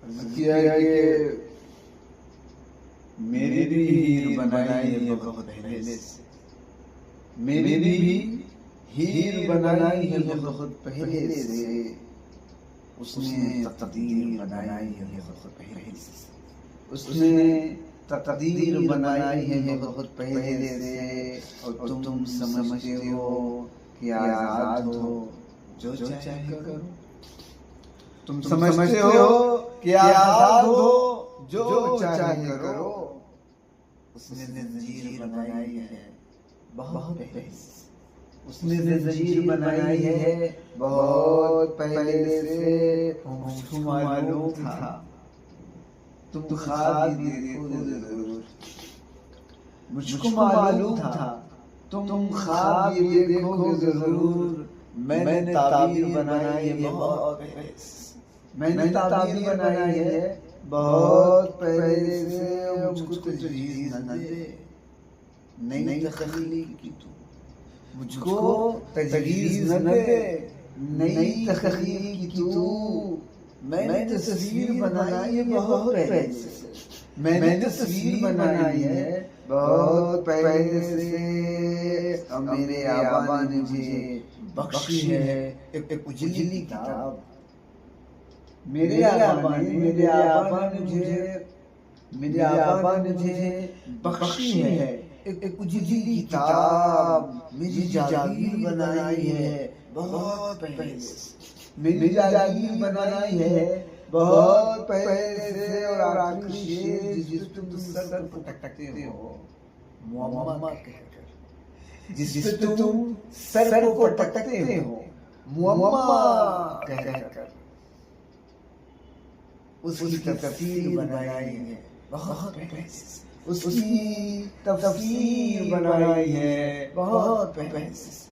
किया कि मेरी भी हीर बनाई है बहुत पहले से, मेरी भी हीर बनाई है बहुत पहले से, उसने तकदीर बनाई है बहुत पहले से, उसने तकदीर बनाई है बहुत पहले से। और तुम समझते हो कि आजाद हो, जो चाहे करो। तुम समझते हो कि आजाद हो, जो चाहे करो। उसने जंजीर बनाई है बहुत पहले से, उसने जंजीर बनाई है बहुत पहले से। मुझको मालूम था तुम ख्वाब देखोगे जरूर, मुझको मालूम था तुम ख्वाब ये देखोगे जरूर। मैंने ताबीर बनाई है बहुत पहले से, मैंने ताबीर बनाई है बहुत पहले से। मुझको तजवीज़ न दे नई तख्लीक की तू, मुझको तजवीज़ न दे नई तख्लीक की तू। मैंने तस्वीर बनाई है बहुत पहले से, मैंने तस्वीर बनाई है बहुत पहले से। और मेरे आबा ने मुझे बख्शी है एक उजली किताब। मेरे आबा ने मुझे बख्शी है एक उजली किताब। मेरी जागीर बनाई है बहुत पहले से, मेरी जागीर बनाई है बहुत पहले से। और आखिरी शेर जिस पे तुम सर पटकते हो मुअम्मा कहकर, जिस पे तुम सर को पटकते हो मुअम्मा कहकर, उसकी तफसीर बनाई है बहुत पहले से, उसकी तफसीर बनाई है बहुत पहले से।